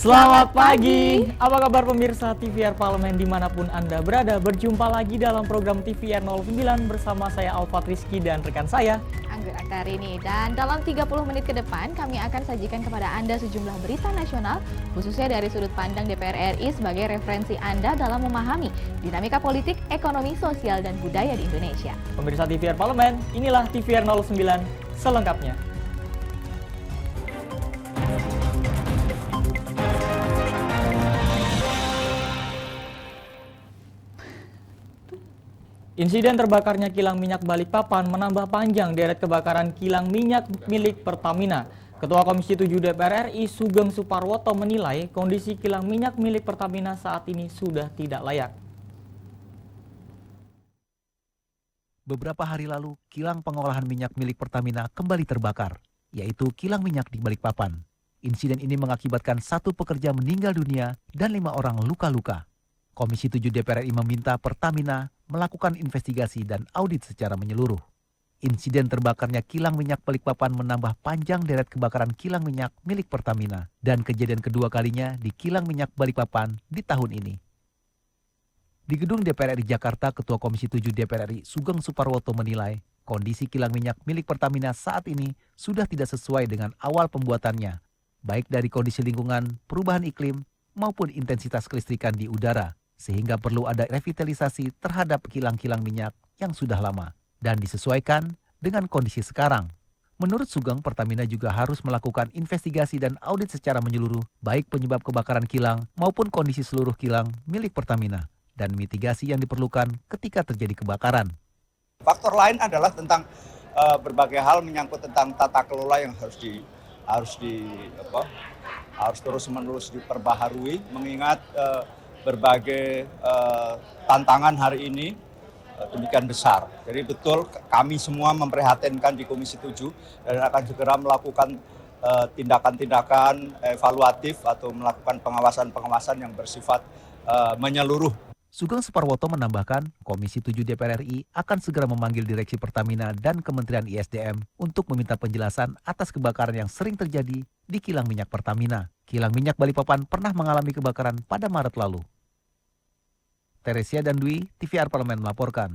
Selamat pagi, apa kabar pemirsa TVR Parlemen dimanapun Anda berada. Berjumpa lagi dalam program TVR 09 bersama saya Alfat Rizky dan rekan saya Anggur Aktarini. Dan dalam 30 menit ke depan kami akan sajikan kepada Anda sejumlah berita nasional, khususnya dari sudut pandang DPR RI sebagai referensi Anda dalam memahami dinamika politik, ekonomi, sosial, dan budaya di Indonesia. Pemirsa TVR Parlemen, inilah TVR 09 selengkapnya. Insiden terbakarnya kilang minyak Balikpapan menambah panjang deret kebakaran kilang minyak milik Pertamina. Ketua Komisi 7 DPR RI Sugeng Suparwoto menilai kondisi kilang minyak milik Pertamina saat ini sudah tidak layak. Beberapa hari lalu, kilang pengolahan minyak milik Pertamina kembali terbakar, yaitu kilang minyak di Balikpapan. Insiden ini mengakibatkan 1 pekerja meninggal dunia dan 5 orang luka-luka. Komisi 7 DPR RI meminta Pertamina melakukan investigasi dan audit secara menyeluruh. Insiden terbakarnya kilang minyak Balikpapan menambah panjang deret kebakaran kilang minyak milik Pertamina dan kejadian kedua kalinya di kilang minyak Balikpapan di tahun ini. Di gedung DPR RI Jakarta, Ketua Komisi 7 DPR RI Sugeng Suparwoto menilai kondisi kilang minyak milik Pertamina saat ini sudah tidak sesuai dengan awal pembuatannya, baik dari kondisi lingkungan, perubahan iklim, maupun intensitas kelistrikan di udara, sehingga perlu ada revitalisasi terhadap kilang-kilang minyak yang sudah lama dan disesuaikan dengan kondisi sekarang. Menurut Sugeng, Pertamina juga harus melakukan investigasi dan audit secara menyeluruh, baik penyebab kebakaran kilang maupun kondisi seluruh kilang milik Pertamina, dan mitigasi yang diperlukan ketika terjadi kebakaran. Faktor lain adalah tentang berbagai hal menyangkut tentang tata kelola yang harus terus-menerus diperbaharui, mengingat berbagai tantangan hari ini demikian besar. Jadi betul kami semua memprihatinkan di Komisi 7 dan akan segera melakukan tindakan-tindakan evaluatif atau melakukan pengawasan-pengawasan yang bersifat menyeluruh. Sugeng Suparwoto menambahkan, Komisi 7 DPR RI akan segera memanggil Direksi Pertamina dan Kementerian ISDM untuk meminta penjelasan atas kebakaran yang sering terjadi di kilang minyak Pertamina. Kilang minyak Balikpapan pernah mengalami kebakaran pada Maret lalu. Teresia dan Dwi, TVR Parlemen melaporkan.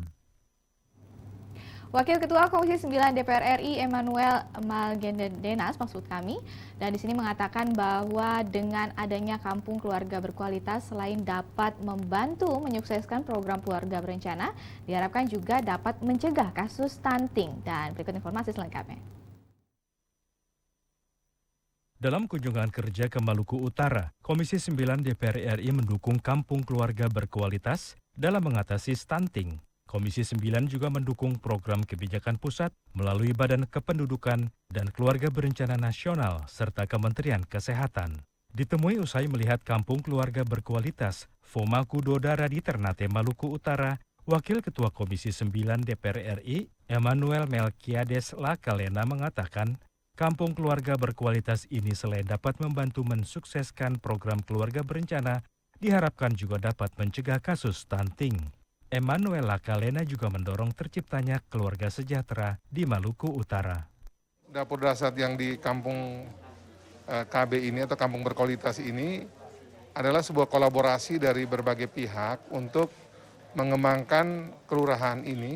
Wakil Ketua Komisi 9 DPR RI Emmanuel Malgendenas maksud kami, dan di sini mengatakan bahwa dengan adanya kampung keluarga berkualitas selain dapat membantu menyukseskan program keluarga berencana, diharapkan juga dapat mencegah kasus stunting. Dan berikut informasi selengkapnya. Dalam kunjungan kerja ke Maluku Utara, Komisi 9 DPR RI mendukung kampung keluarga berkualitas dalam mengatasi stunting. Komisi 9 juga mendukung program kebijakan pusat melalui Badan Kependudukan dan Keluarga Berencana Nasional serta Kementerian Kesehatan. Ditemui usai melihat kampung keluarga berkualitas Foma Kudodara di Ternate, Maluku Utara, Wakil Ketua Komisi 9 DPR RI Emmanuel Melkiades Lakalena mengatakan, kampung keluarga berkualitas ini selain dapat membantu mensukseskan program keluarga berencana, diharapkan juga dapat mencegah kasus stunting. Emmanuel Lakalena juga mendorong terciptanya keluarga sejahtera di Maluku Utara. Dapur Dasar yang di kampung KB ini atau kampung berkualitas ini adalah sebuah kolaborasi dari berbagai pihak untuk mengembangkan kelurahan ini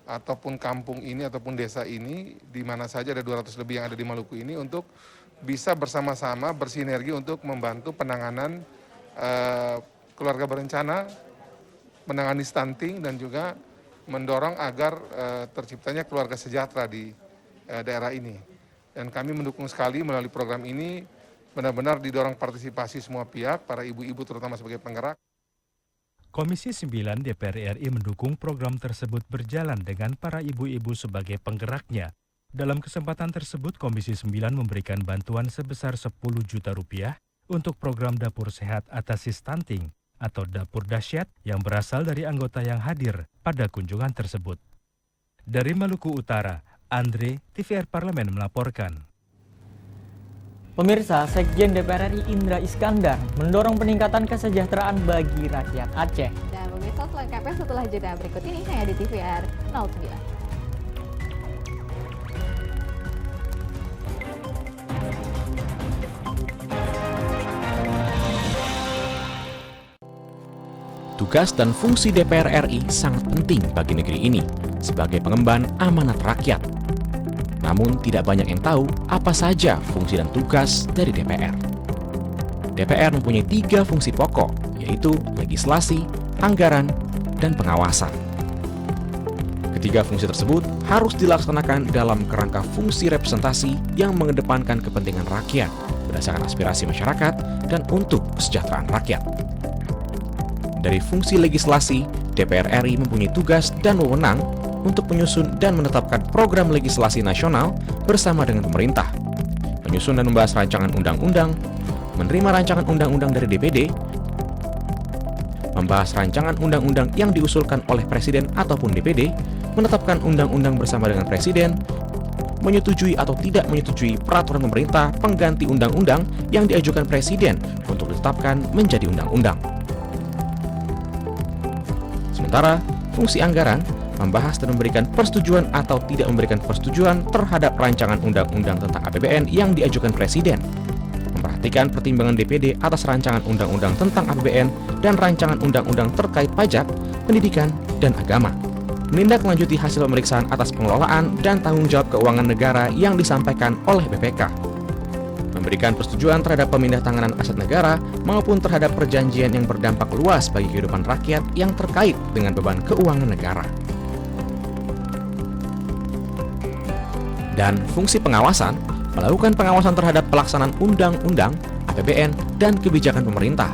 ataupun kampung ini ataupun desa ini, di mana saja ada 200 lebih yang ada di Maluku ini, untuk bisa bersama-sama bersinergi untuk membantu penanganan keluarga berencana, menangani stunting, dan juga mendorong agar terciptanya keluarga sejahtera di daerah ini. Dan kami mendukung sekali melalui program ini, benar-benar didorong partisipasi semua pihak, para ibu-ibu terutama sebagai penggerak. Komisi 9 DPR RI mendukung program tersebut berjalan dengan para ibu-ibu sebagai penggeraknya. Dalam kesempatan tersebut, Komisi 9 memberikan bantuan sebesar 10 juta rupiah untuk program Dapur Sehat Atasi Stunting atau Dapur Dahsyat yang berasal dari anggota yang hadir pada kunjungan tersebut. Dari Maluku Utara, Andre, TVR Parlemen melaporkan. Pemirsa, Sekjen DPR RI Indra Iskandar mendorong peningkatan kesejahteraan bagi rakyat Aceh. Dan pemirsa selengkapnya setelah jeda berikut ini hanya di TVR 09. Tugas dan fungsi DPR RI sangat penting bagi negeri ini sebagai pengemban amanat rakyat. Namun tidak banyak yang tahu apa saja fungsi dan tugas dari DPR. DPR mempunyai 3 fungsi pokok, yaitu legislasi, anggaran, dan pengawasan. Ketiga fungsi tersebut harus dilaksanakan dalam kerangka fungsi representasi yang mengedepankan kepentingan rakyat berdasarkan aspirasi masyarakat dan untuk kesejahteraan rakyat. Dari fungsi legislasi, DPR RI mempunyai tugas dan wewenang untuk menyusun dan menetapkan program legislasi nasional bersama dengan pemerintah, menyusun dan membahas rancangan undang-undang, menerima rancangan undang-undang dari DPD, membahas rancangan undang-undang yang diusulkan oleh Presiden ataupun DPD, menetapkan undang-undang bersama dengan Presiden, menyetujui atau tidak menyetujui peraturan pemerintah pengganti undang-undang yang diajukan Presiden untuk ditetapkan menjadi undang-undang. Sementara, fungsi anggaran membahas dan memberikan persetujuan atau tidak memberikan persetujuan terhadap rancangan undang-undang tentang APBN yang diajukan Presiden, memperhatikan pertimbangan DPD atas rancangan undang-undang tentang APBN dan rancangan undang-undang terkait pajak, pendidikan, dan agama, menindaklanjuti hasil pemeriksaan atas pengelolaan dan tanggung jawab keuangan negara yang disampaikan oleh BPK, memberikan persetujuan terhadap pemindahantanganan aset negara maupun terhadap perjanjian yang berdampak luas bagi kehidupan rakyat yang terkait dengan beban keuangan negara. Dan fungsi pengawasan, melakukan pengawasan terhadap pelaksanaan undang-undang, APBN, dan kebijakan pemerintah,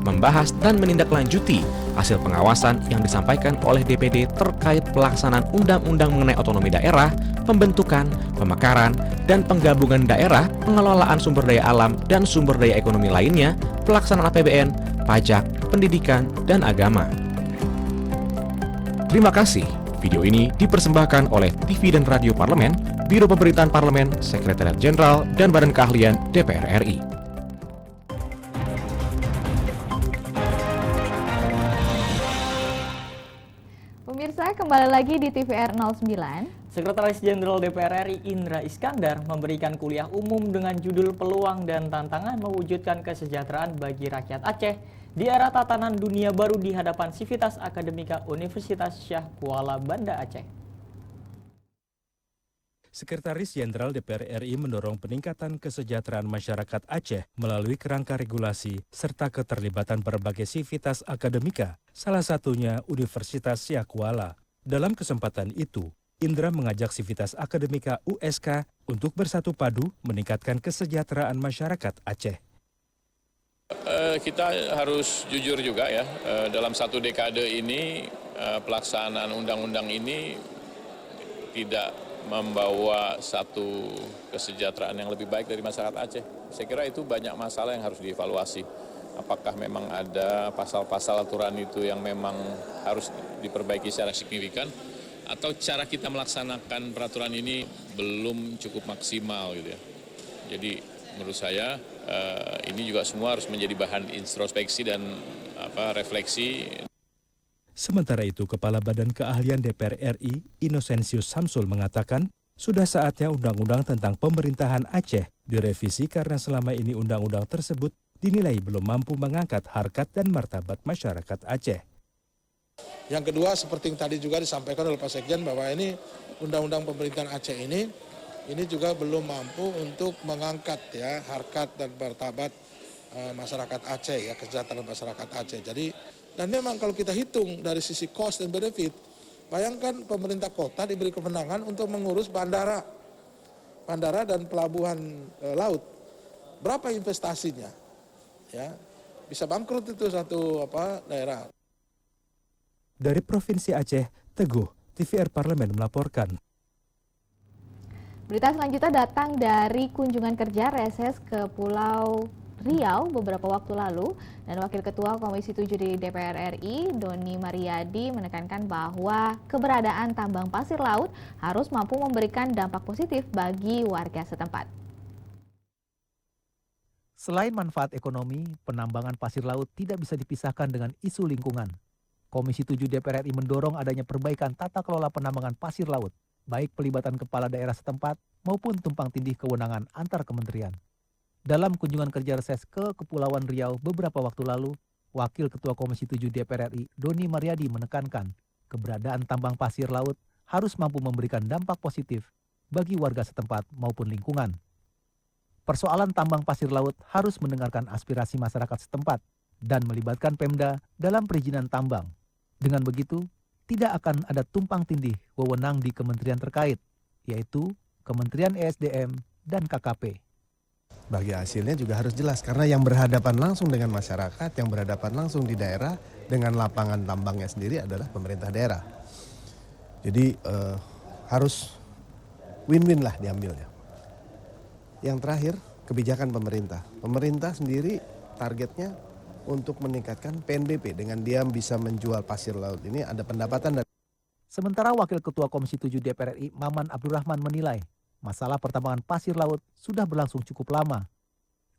membahas dan menindaklanjuti hasil pengawasan yang disampaikan oleh DPD terkait pelaksanaan undang-undang mengenai otonomi daerah, pembentukan, pemekaran, dan penggabungan daerah, pengelolaan sumber daya alam dan sumber daya ekonomi lainnya, pelaksanaan APBN, pajak, pendidikan, dan agama. Terima kasih. Video ini dipersembahkan oleh TV dan Radio Parlemen, Biro Pemerintahan Parlemen, Sekretariat Jenderal, dan Badan Keahlian DPR RI. Pemirsa, kembali lagi di TVR 09. Sekretaris Jenderal DPR RI Indra Iskandar memberikan kuliah umum dengan judul Peluang dan Tantangan Mewujudkan Kesejahteraan bagi Rakyat Aceh di era tatanan dunia baru di hadapan Sivitas Akademika Universitas Syah Kuala Banda Aceh. Sekretaris Jenderal DPR RI mendorong peningkatan kesejahteraan masyarakat Aceh melalui kerangka regulasi serta keterlibatan berbagai sivitas akademika, salah satunya Universitas Syah Kuala. Dalam kesempatan itu, Indra mengajak sivitas akademika USK untuk bersatu padu meningkatkan kesejahteraan masyarakat Aceh. Kita harus jujur juga ya, dalam satu dekade ini pelaksanaan undang-undang ini tidak membawa satu kesejahteraan yang lebih baik dari masyarakat Aceh. Saya kira itu banyak masalah yang harus dievaluasi. Apakah memang ada pasal-pasal aturan itu yang memang harus diperbaiki secara signifikan, atau cara kita melaksanakan peraturan ini belum cukup maksimal gitu ya. Jadi menurut saya ini juga semua harus menjadi bahan introspeksi dan refleksi. Sementara itu, Kepala Badan Keahlian DPR RI, Inosensius Samsul mengatakan, sudah saatnya undang-undang tentang pemerintahan Aceh direvisi karena selama ini undang-undang tersebut dinilai belum mampu mengangkat harkat dan martabat masyarakat Aceh. Yang kedua, seperti yang tadi juga disampaikan oleh Pak Sekjen, bahwa ini undang-undang pemerintahan Aceh ini juga belum mampu untuk mengangkat ya harkat dan martabat masyarakat Aceh, ya kesejahteraan masyarakat Aceh. Jadi, dan memang kalau kita hitung dari sisi cost dan benefit, bayangkan pemerintah kota diberi kewenangan untuk mengurus bandara dan pelabuhan laut. Berapa investasinya? Ya, bisa bangkrut itu satu daerah. Dari Provinsi Aceh, Teguh, TVR Parlemen melaporkan. Berita selanjutnya datang dari kunjungan kerja reses ke Pulau Riau beberapa waktu lalu, dan Wakil Ketua Komisi 7 di DPR RI, Doni Mariadi, menekankan bahwa keberadaan tambang pasir laut harus mampu memberikan dampak positif bagi warga setempat. Selain manfaat ekonomi, penambangan pasir laut tidak bisa dipisahkan dengan isu lingkungan. Komisi 7 DPR RI mendorong adanya perbaikan tata kelola penambangan pasir laut, baik pelibatan kepala daerah setempat maupun tumpang tindih kewenangan antar kementerian. Dalam kunjungan kerja reses ke Kepulauan Riau beberapa waktu lalu, Wakil Ketua Komisi 7 DPR RI, Doni Mariadi, menekankan keberadaan tambang pasir laut harus mampu memberikan dampak positif bagi warga setempat maupun lingkungan. Persoalan tambang pasir laut harus mendengarkan aspirasi masyarakat setempat dan melibatkan Pemda dalam perizinan tambang. Dengan begitu, tidak akan ada tumpang tindih wewenang di kementerian terkait, yaitu Kementerian ESDM dan KKP. Bagi hasilnya juga harus jelas, karena yang berhadapan langsung dengan masyarakat, yang berhadapan langsung di daerah dengan lapangan tambangnya sendiri adalah pemerintah daerah. Jadi harus win-win lah diambilnya. Yang terakhir, kebijakan pemerintah. Pemerintah sendiri targetnya untuk meningkatkan PNBP dengan dia bisa menjual pasir laut ini ada pendapatan. Sementara Wakil Ketua Komisi 7 DPR RI, Maman Abdurrahman, menilai masalah pertambangan pasir laut sudah berlangsung cukup lama.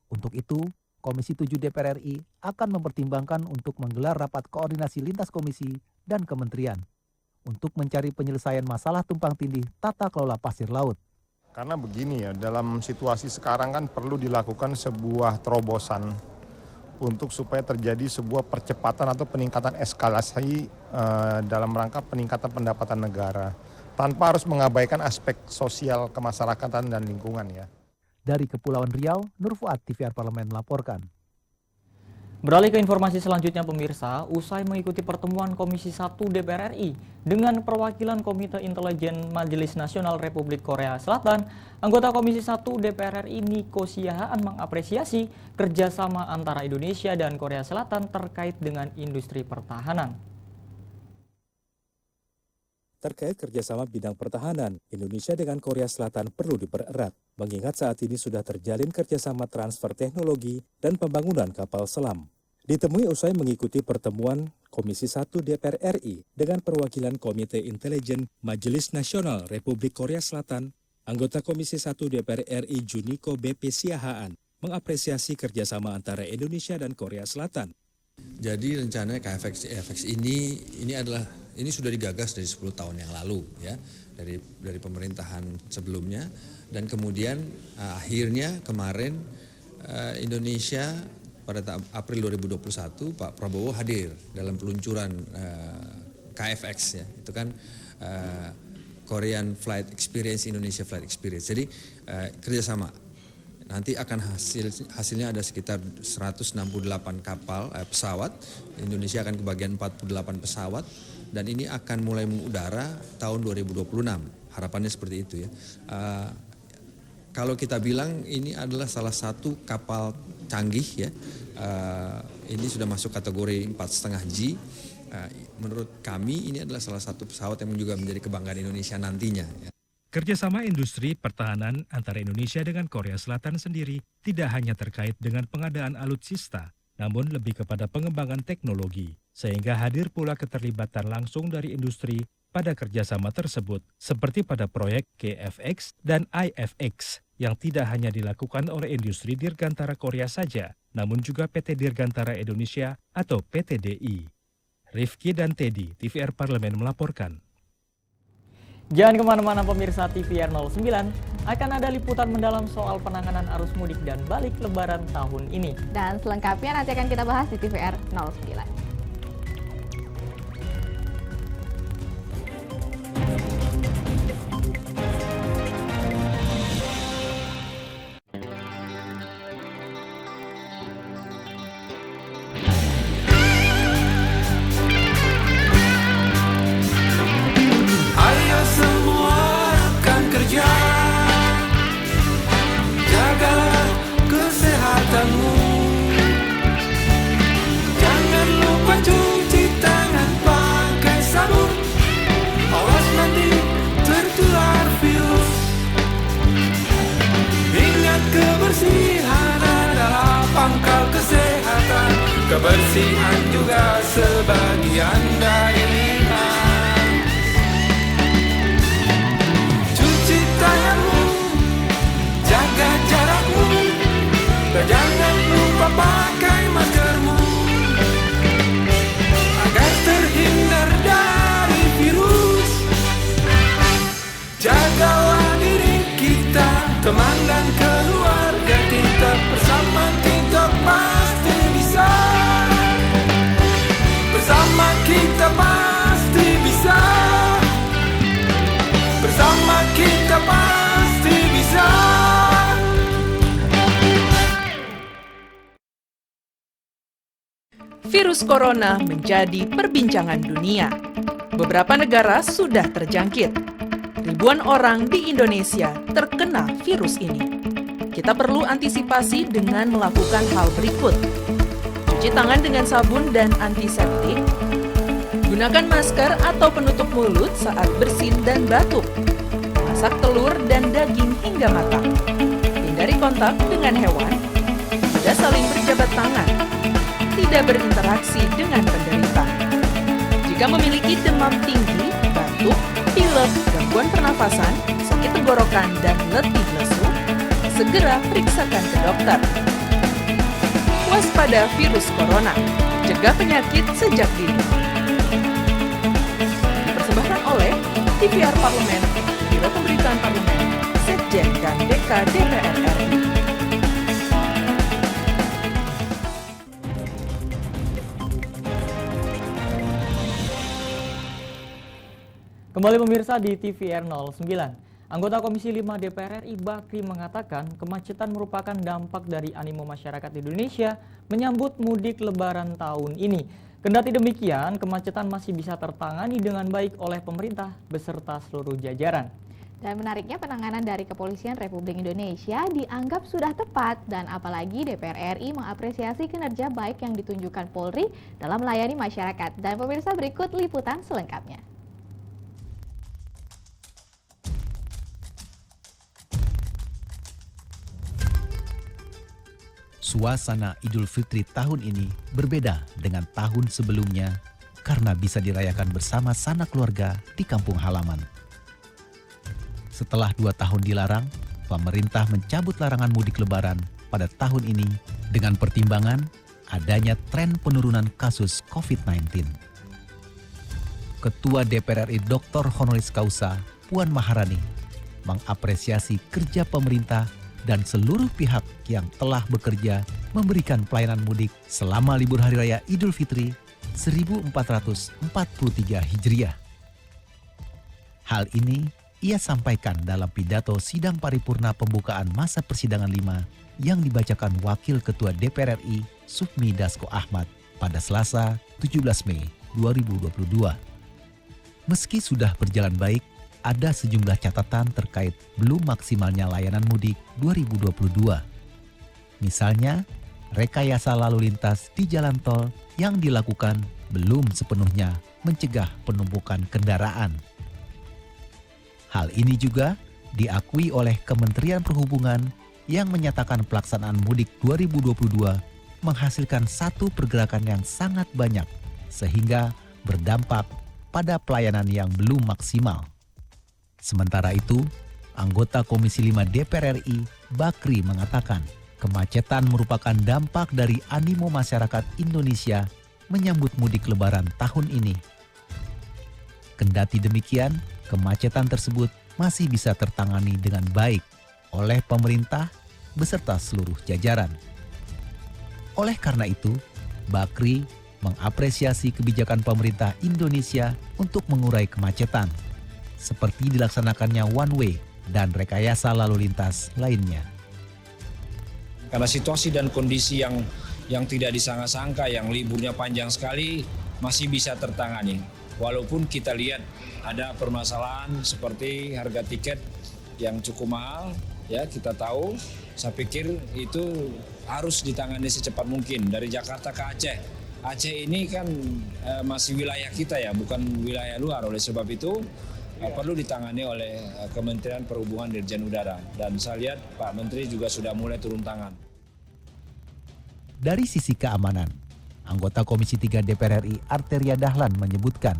Untuk itu, Komisi 7 DPR RI akan mempertimbangkan untuk menggelar rapat koordinasi lintas komisi dan kementerian untuk mencari penyelesaian masalah tumpang tindih tata kelola pasir laut. Karena begini ya, dalam situasi sekarang kan perlu dilakukan sebuah terobosan untuk supaya terjadi sebuah percepatan atau peningkatan eskalasi dalam rangka peningkatan pendapatan negara, tanpa harus mengabaikan aspek sosial kemasyarakatan dan lingkungan ya. Dari Kepulauan Riau, Nur Fuad, TVR Parlemen melaporkan. Beralih ke informasi selanjutnya pemirsa, usai mengikuti pertemuan Komisi 1 DPR RI dengan perwakilan Komite Intelijen Majelis Nasional Republik Korea Selatan, anggota Komisi 1 DPR RI Nico Siahaan mengapresiasi kerjasama antara Indonesia dan Korea Selatan terkait dengan industri pertahanan. Terkait kerjasama bidang pertahanan, Indonesia dengan Korea Selatan perlu dipererat, mengingat saat ini sudah terjalin kerjasama transfer teknologi dan pembangunan kapal selam. Ditemui usai mengikuti pertemuan Komisi 1 DPR RI dengan perwakilan Komite Intelijen Majelis Nasional Republik Korea Selatan, anggota Komisi 1 DPR RI Juniko BP Siahaan mengapresiasi kerjasama antara Indonesia dan Korea Selatan. Jadi rencana KFX ini sudah digagas dari 10 tahun yang lalu ya, dari pemerintahan sebelumnya, dan kemudian akhirnya kemarin Indonesia pada April 2021 Pak Prabowo hadir dalam peluncuran KFX ya, itu kan Korean Flight Experience, Indonesia Flight Experience. Jadi kerjasama. Nanti akan hasilnya ada sekitar 168 kapal pesawat. Indonesia akan kebagian 48 pesawat, dan ini akan mulai mengudara tahun 2026. Harapannya seperti itu ya. Kalau kita bilang ini adalah salah satu kapal canggih ya. Ini sudah masuk kategori 4,5G. Menurut kami ini adalah salah satu pesawat yang juga menjadi kebanggaan Indonesia nantinya ya. Kerjasama industri pertahanan antara Indonesia dengan Korea Selatan sendiri tidak hanya terkait dengan pengadaan alutsista, namun lebih kepada pengembangan teknologi, sehingga hadir pula keterlibatan langsung dari industri pada kerjasama tersebut, seperti pada proyek KFX dan IFX, yang tidak hanya dilakukan oleh industri Dirgantara Korea saja, namun juga PT Dirgantara Indonesia atau PTDI. Rifki dan Teddy, TVR Parlemen melaporkan. Jangan kemana-mana pemirsa, TVR 09 akan ada liputan mendalam soal penanganan arus mudik dan balik lebaran tahun ini. Dan selengkapnya nanti akan kita bahas di TVR 09. Jagalah kesehatanmu, jangan lupa bagian dari iman. Cuci tanganmu, jaga jarakmu, dan jangan lupa pakai maskermu agar terhindar dari virus. Jagalah diri kita, teman dan keluarga kita, bersama kita pasti bisa. Bersama kita pasti bisa. Bersama kita pasti bisa. Virus corona menjadi perbincangan dunia. Beberapa negara sudah terjangkit. Ribuan orang di Indonesia terkena virus ini. Kita perlu antisipasi dengan melakukan hal berikut. Cuci tangan dengan sabun dan antiseptik. Gunakan masker atau penutup mulut saat bersin dan batuk. Masak telur dan daging hingga matang. Hindari kontak dengan hewan. Tidak saling berjabat tangan. Tidak berinteraksi dengan penderita. Jika memiliki demam tinggi, batuk, pilek, gangguan pernafasan, sakit tenggorokan, dan letih lesu, segera periksakan ke dokter. Waspada virus corona, cegah penyakit sejak dini. Dipersembahkan oleh TVR Parlemen, Biro Pemberitaan Parlemen, Sekjen dan DK DPR RI. Kembali pemirsa di TVR 09. Anggota Komisi 5 DPR RI Bakri mengatakan kemacetan merupakan dampak dari animo masyarakat Indonesia menyambut mudik lebaran tahun ini. Kendati demikian, kemacetan masih bisa tertangani dengan baik oleh pemerintah beserta seluruh jajaran. Dan menariknya penanganan dari Kepolisian Republik Indonesia dianggap sudah tepat dan apalagi DPR RI mengapresiasi kinerja baik yang ditunjukkan Polri dalam melayani masyarakat. Dan pemirsa, berikut liputan selengkapnya. Suasana Idul Fitri tahun ini berbeda dengan tahun sebelumnya karena bisa dirayakan bersama sanak keluarga di kampung halaman. Setelah 2 tahun dilarang, pemerintah mencabut larangan mudik lebaran pada tahun ini dengan pertimbangan adanya tren penurunan kasus COVID-19. Ketua DPR RI Dr. Honoris Causa Puan Maharani mengapresiasi kerja pemerintah dan seluruh pihak yang telah bekerja memberikan pelayanan mudik selama libur Hari Raya Idul Fitri 1443 Hijriah. Hal ini ia sampaikan dalam pidato sidang paripurna pembukaan masa persidangan 5 yang dibacakan Wakil Ketua DPR RI Sufmi Dasko Ahmad pada Selasa 17 Mei 2022. Meski sudah berjalan baik, ada sejumlah catatan terkait belum maksimalnya layanan mudik 2022. Misalnya, rekayasa lalu lintas di jalan tol yang dilakukan belum sepenuhnya mencegah penumpukan kendaraan. Hal ini juga diakui oleh Kementerian Perhubungan yang menyatakan pelaksanaan mudik 2022 menghasilkan satu pergerakan yang sangat banyak sehingga berdampak pada pelayanan yang belum maksimal. Sementara itu, anggota Komisi 5 DPR RI Bakri mengatakan kemacetan merupakan dampak dari animo masyarakat Indonesia menyambut mudik lebaran tahun ini. Kendati demikian, kemacetan tersebut masih bisa tertangani dengan baik oleh pemerintah beserta seluruh jajaran. Oleh karena itu, Bakri mengapresiasi kebijakan pemerintah Indonesia untuk mengurai kemacetan, seperti dilaksanakannya one way dan rekayasa lalu lintas lainnya. Karena situasi dan kondisi yang tidak disangka-sangka, yang liburnya panjang sekali, masih bisa tertangani. Walaupun kita lihat ada permasalahan seperti harga tiket yang cukup mahal, ya kita tahu. Saya pikir itu harus ditangani secepat mungkin dari Jakarta ke Aceh. Aceh ini kan masih wilayah kita ya, bukan wilayah luar. Oleh sebab itu perlu ditangani oleh Kementerian Perhubungan Dirjen Udara. Dan saya lihat Pak Menteri juga sudah mulai turun tangan. Dari sisi keamanan, Anggota Komisi 3 DPR RI Arteria Dahlan menyebutkan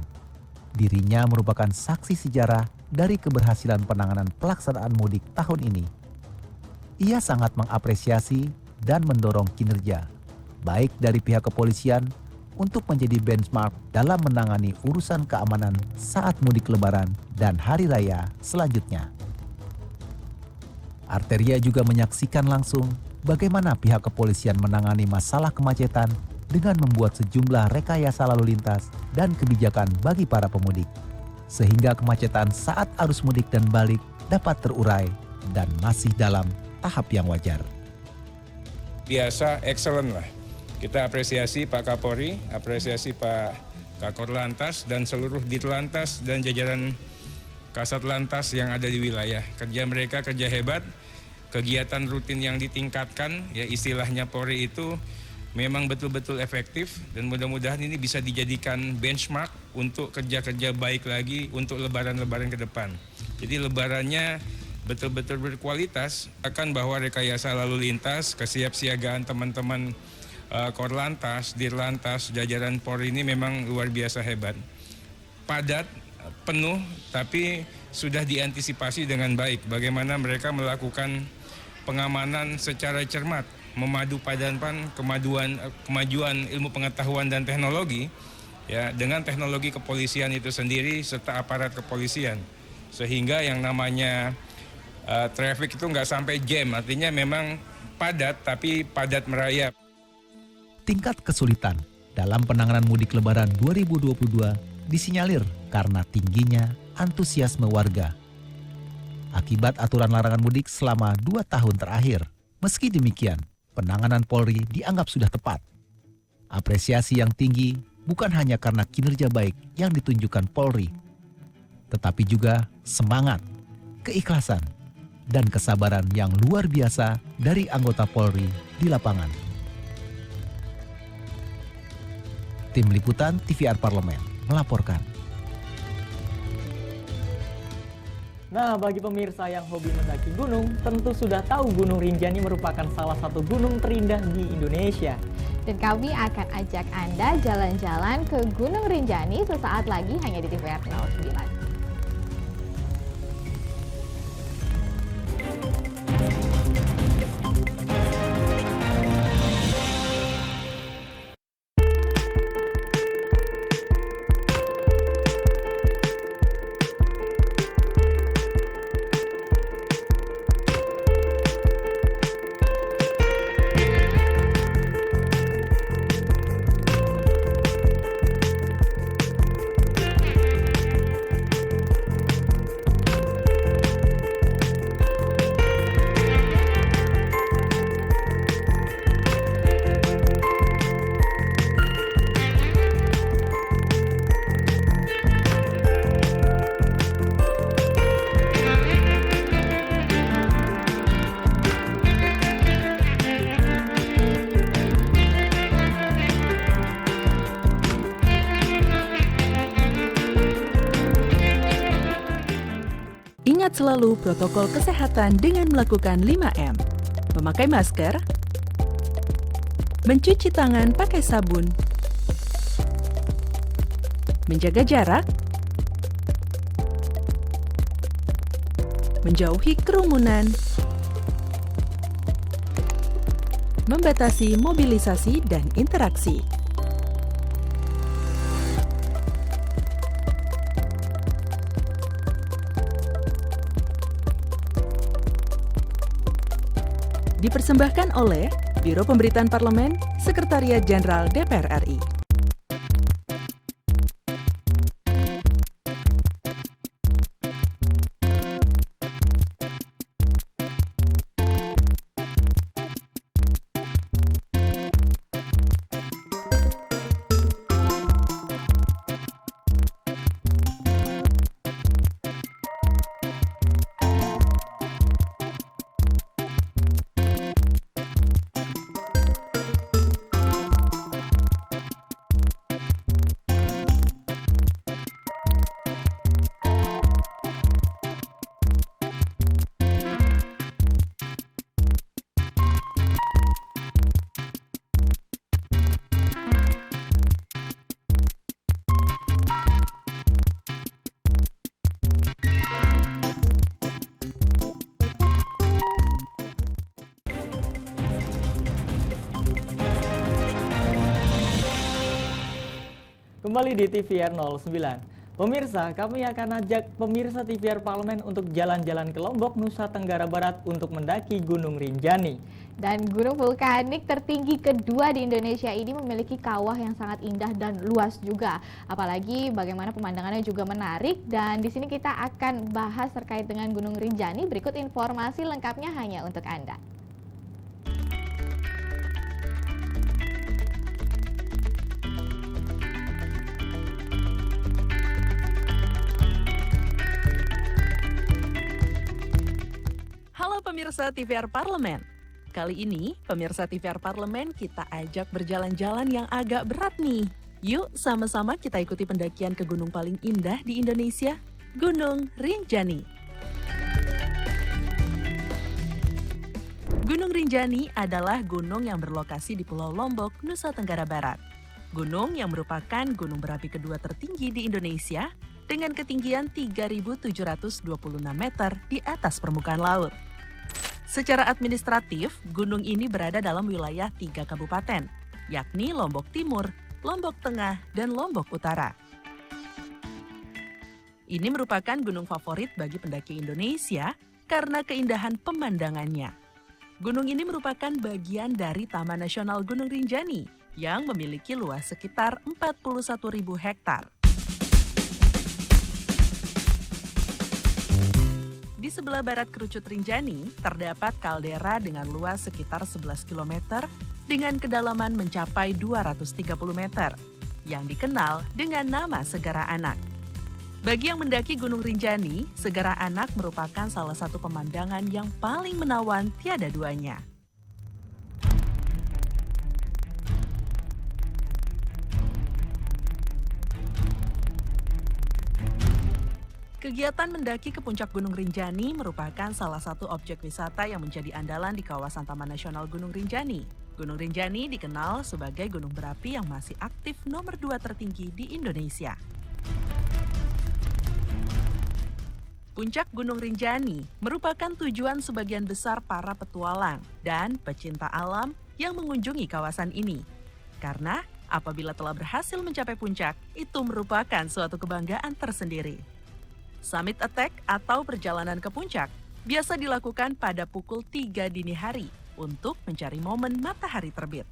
dirinya merupakan saksi sejarah dari keberhasilan penanganan pelaksanaan mudik tahun ini. Ia sangat mengapresiasi dan mendorong kinerja, baik dari pihak kepolisian untuk menjadi benchmark dalam menangani urusan keamanan saat mudik lebaran dan hari raya selanjutnya. Arteria juga menyaksikan langsung bagaimana pihak kepolisian menangani masalah kemacetan dengan membuat sejumlah rekayasa lalu lintas dan kebijakan bagi para pemudik, sehingga kemacetan saat arus mudik dan balik dapat terurai dan masih dalam tahap yang wajar. Biasa, excellent lah. Kita apresiasi Pak Kapolri, apresiasi Pak Kakor Lantas dan seluruh Ditlantas dan jajaran Kasat Lantas yang ada di wilayah. Kerja mereka kerja hebat, kegiatan rutin yang ditingkatkan, ya istilahnya Polri itu memang betul-betul efektif dan mudah-mudahan ini bisa dijadikan benchmark untuk kerja-kerja baik lagi untuk lebaran-lebaran ke depan. Jadi lebarannya betul-betul berkualitas, akan bahwa rekayasa lalu lintas, kesiapsiagaan teman-teman Korlantas, Dirlantas, jajaran Polri ini memang luar biasa hebat. Padat, penuh, tapi sudah diantisipasi dengan baik. Bagaimana mereka melakukan pengamanan secara cermat, memadu padankan kemajuan ilmu pengetahuan dan teknologi ya dengan teknologi kepolisian itu sendiri serta aparat kepolisian, sehingga yang namanya traffic itu nggak sampai jam, artinya memang padat tapi padat merayap. Tingkat kesulitan dalam penanganan mudik lebaran 2022 disinyalir karena tingginya antusiasme warga akibat aturan larangan mudik selama 2 tahun terakhir. Meski demikian, penanganan Polri dianggap sudah tepat. Apresiasi yang tinggi bukan hanya karena kinerja baik yang ditunjukkan Polri, tetapi juga semangat, keikhlasan, dan kesabaran yang luar biasa dari anggota Polri di lapangan. Tim Liputan TVR Parlemen melaporkan. Nah, bagi pemirsa yang hobi mendaki gunung, tentu sudah tahu Gunung Rinjani merupakan salah satu gunung terindah di Indonesia. Dan kami akan ajak Anda jalan-jalan ke Gunung Rinjani sesaat lagi hanya di TVR 09. Ingat selalu protokol kesehatan dengan melakukan 5M. Memakai masker, mencuci tangan pakai sabun, menjaga jarak, menjauhi kerumunan, membatasi mobilisasi dan interaksi. Dipersembahkan oleh Biro Pemberitaan Parlemen, Sekretariat Jenderal DPR RI. kembali di TVR 09. Pemirsa, kami akan ajak pemirsa TVR Parlemen untuk jalan-jalan ke Lombok, Nusa Tenggara Barat untuk mendaki Gunung Rinjani. Dan gunung vulkanik tertinggi kedua di Indonesia ini memiliki kawah yang sangat indah dan luas juga. Apalagi bagaimana pemandangannya juga menarik. Dan di sini kita akan bahas terkait dengan Gunung Rinjani. Berikut informasi lengkapnya hanya untuk Anda. Halo pemirsa TVR Parlemen. Kali ini, pemirsa TVR Parlemen kita ajak berjalan-jalan yang agak berat nih. Yuk sama-sama kita ikuti pendakian ke gunung paling indah di Indonesia, Gunung Rinjani. Gunung Rinjani adalah gunung yang berlokasi di Pulau Lombok, Nusa Tenggara Barat. Gunung yang merupakan gunung berapi kedua tertinggi di Indonesia dengan ketinggian 3.726 meter di atas permukaan laut. Secara administratif, gunung ini berada dalam wilayah 3 kabupaten, yakni Lombok Timur, Lombok Tengah, dan Lombok Utara. Ini merupakan gunung favorit bagi pendaki Indonesia karena keindahan pemandangannya. Gunung ini merupakan bagian dari Taman Nasional Gunung Rinjani yang memiliki luas sekitar 41.000 hektar. Di sebelah barat kerucut Rinjani, terdapat kaldera dengan luas sekitar 11 km dengan kedalaman mencapai 230 meter, yang dikenal dengan nama Segara Anak. Bagi yang mendaki Gunung Rinjani, Segara Anak merupakan salah satu pemandangan yang paling menawan tiada duanya. Kegiatan mendaki ke puncak Gunung Rinjani merupakan salah satu objek wisata yang menjadi andalan di kawasan Taman Nasional Gunung Rinjani. Gunung Rinjani dikenal sebagai gunung berapi yang masih aktif nomor 2 tertinggi di Indonesia. Puncak Gunung Rinjani merupakan tujuan sebagian besar para petualang dan pecinta alam yang mengunjungi kawasan ini. Karena apabila telah berhasil mencapai puncak, itu merupakan suatu kebanggaan tersendiri. Summit Attack atau perjalanan ke puncak biasa dilakukan pada pukul 3 dini hari untuk mencari momen matahari terbit.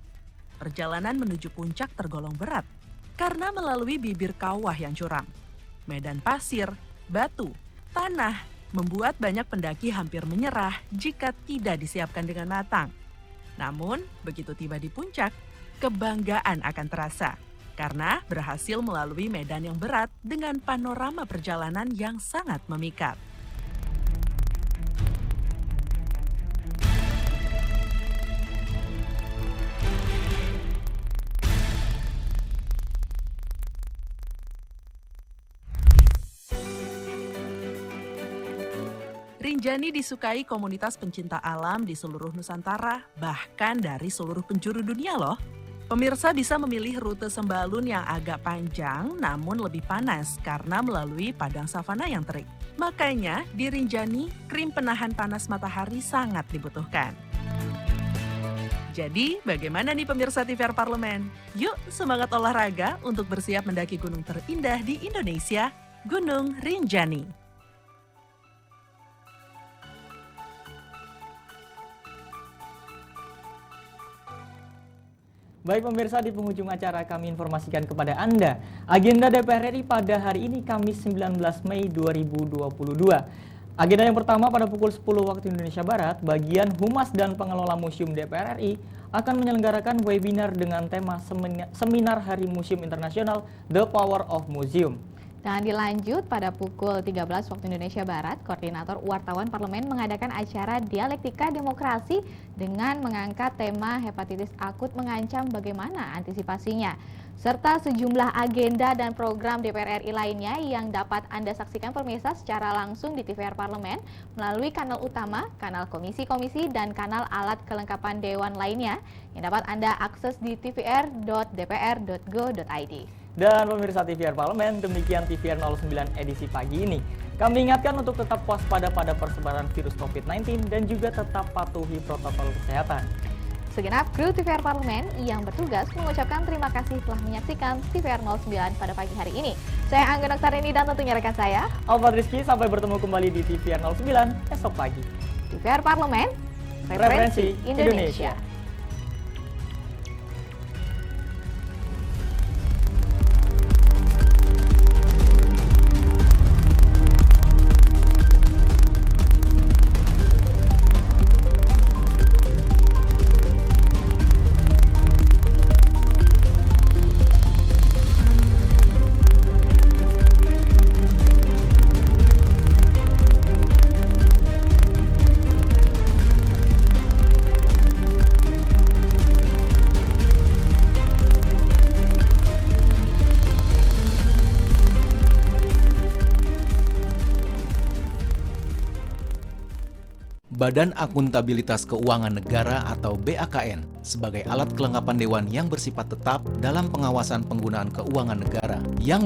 Perjalanan menuju puncak tergolong berat karena melalui bibir kawah yang curam. Medan pasir, batu, tanah membuat banyak pendaki hampir menyerah jika tidak disiapkan dengan matang. Namun, begitu tiba di puncak, kebanggaan akan terasa. Karena berhasil melalui medan yang berat dengan panorama perjalanan yang sangat memikat. Rinjani disukai komunitas pencinta alam di seluruh Nusantara, bahkan dari seluruh penjuru dunia loh. Pemirsa bisa memilih rute sembalun yang agak panjang namun lebih panas karena melalui padang savana yang terik. Makanya di Rinjani, krim penahan panas matahari sangat dibutuhkan. Jadi bagaimana nih pemirsa TVR Parlemen? Yuk semangat olahraga untuk bersiap mendaki gunung terindah di Indonesia, Gunung Rinjani. Baik pemirsa, di penghujung acara kami informasikan kepada Anda agenda DPR RI pada hari ini Kamis 19 Mei 2022. Agenda yang pertama pada pukul 10 waktu Indonesia Barat, bagian Humas dan Pengelola Museum DPR RI akan menyelenggarakan webinar dengan tema Seminar Hari Museum Internasional The Power of Museum. Dan dilanjut pada pukul 13 waktu Indonesia Barat, Koordinator Wartawan Parlemen mengadakan acara Dialektika Demokrasi dengan mengangkat tema hepatitis akut mengancam bagaimana antisipasinya. Serta sejumlah agenda dan program DPR RI lainnya yang dapat Anda saksikan pemirsa secara langsung di TVR Parlemen melalui kanal utama, kanal komisi-komisi, dan kanal alat kelengkapan dewan lainnya yang dapat Anda akses di tvr.dpr.go.id. Dan pemirsa TVR Parlemen, demikian TVR 09 edisi pagi ini. Kami ingatkan untuk tetap waspada pada persebaran virus COVID-19 dan juga tetap patuhi protokol kesehatan. Segenap kru TVR Parlemen yang bertugas mengucapkan terima kasih telah menyaksikan TVR 09 pada pagi hari ini. Saya Anggun Oktarini dan tentunya rekan saya Alfat Rizky, sampai bertemu kembali di TVR 09 esok pagi. TVR Parlemen, referensi Indonesia. Badan Akuntabilitas Keuangan Negara atau BAKN sebagai alat kelengkapan dewan yang bersifat tetap dalam pengawasan penggunaan keuangan negara yang